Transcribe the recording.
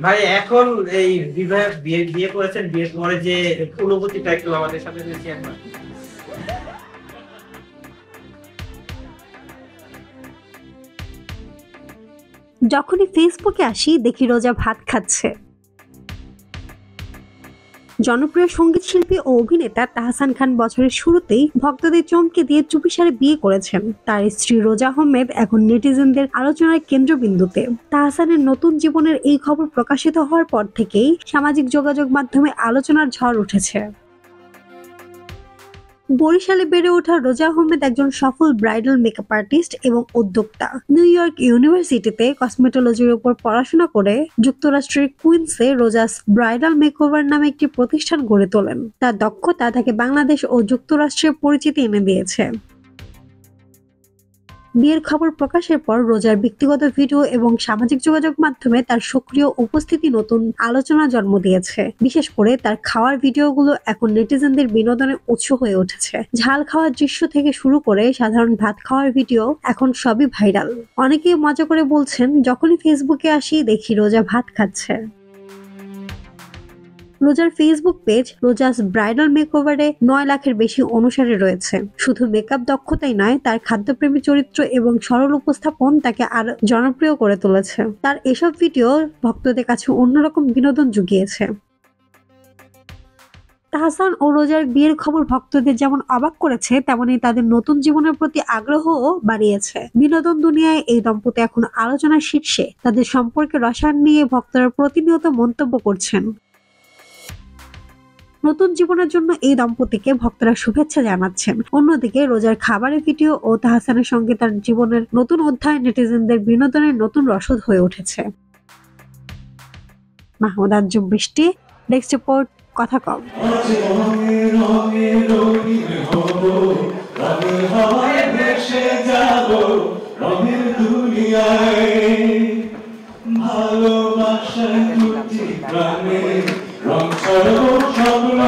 ভাই এখন এই বিবাহ বিয়ে বিয়ে করেছেন, বিয়ের পরে যে অনুভূতিটা একটু আমাদের সাথে শেয়ার করেন। যখনই ফেসবুকে আসি দেখি রোজা ভাত খাচ্ছে। জনপ্রিয় সঙ্গীত শিল্পী ও অভিনেতা তাহসান খান বছরের শুরুতেই ভক্তদের চমকে দিয়ে চুপিসারে বিয়ে করেছেন। তার স্ত্রী রোজা আহমেদ এখন নেটিজেনদের আলোচনার কেন্দ্রবিন্দুতে। তাহসানের নতুন জীবনের এই খবর প্রকাশিত হওয়ার পর থেকেই সামাজিক যোগাযোগ মাধ্যমে আলোচনার ঝড় উঠেছে। বরিশালে বেড়ে ওঠা রোজা আহমেদ একজন সফল ব্রাইডাল মেকআপ আর্টিস্ট এবং উদ্যোক্তা। নিউ ইয়র্ক ইউনিভার্সিটিতে কসমেটোলজির উপর পড়াশোনা করে যুক্তরাষ্ট্রের কুইন্সে রোজাস ব্রাইডাল মেকওভার নামে একটি প্রতিষ্ঠান গড়ে তোলেন। তার দক্ষতা তাকে বাংলাদেশ ও যুক্তরাষ্ট্রের পরিচিতি এনে দিয়েছে। বিয়ের খবর প্রকাশের পর রোজার ব্যক্তিগত ভিডিও এবং সামাজিক যোগাযোগ মাধ্যমে তার সক্রিয় উপস্থিতি নতুন আলোচনা জন্ম দিয়েছে। বিশেষ করে তার খাওয়ার ভিডিওগুলো এখন নেটিজেনদের বিনোদনের উৎস হয়ে উঠেছে। ঝাল খাওয়ার দৃশ্য থেকে শুরু করে সাধারণ ভাত খাওয়ার ভিডিও এখন সবই ভাইরাল। অনেকেই মজা করে বলছেন, যখনই ফেসবুকে আসি দেখি রোজা ভাত খাচ্ছে। রোজার ফেসবুক পেজ রোজাস ব্রাইডাল মেকওভারে 9 লাখের বেশি অনুসারী রয়েছে। শুধু মেকআপ দক্ষতাই নয়, তার খাদ্যপ্রেমী চরিত্র এবং সরল উপস্থাপন তাকে আরো জনপ্রিয় করে তুলেছে। তার এসব ভিডিও ভক্তদের কাছে অন্যরকম বিনোদন জুগিয়েছে। তাহসান ও রোজার বিয়ের খবর ভক্তদের যেমন অবাক করেছে, তেমনি তাদের নতুন জীবনের প্রতি আগ্রহও বাড়িয়েছে। বিনোদন দুনিয়ায় এই দম্পতি এখন আলোচনার শীর্ষে। তাদের সম্পর্কে রসায়ন নিয়ে ভক্তরা প্রতিনিয়ত মন্তব্য করছেন। নতুন জীবনের জন্য এই দম্পতিকে ভক্তরা শুভেচ্ছা জানাচ্ছেন। অন্যদিকে রোজার খাবারের ভিডিও ও তাহসানের সঙ্গে তার জীবনের নতুন অধ্যায় নেটিজেনদের বিনোদনের নতুন রসদ হয়ে উঠেছে। মাহমুদ আঞ্জুম বৃষ্টি, ডেস্ক রিপোর্ট, কথা কম। ভালোবাসা রং স্বপ্ন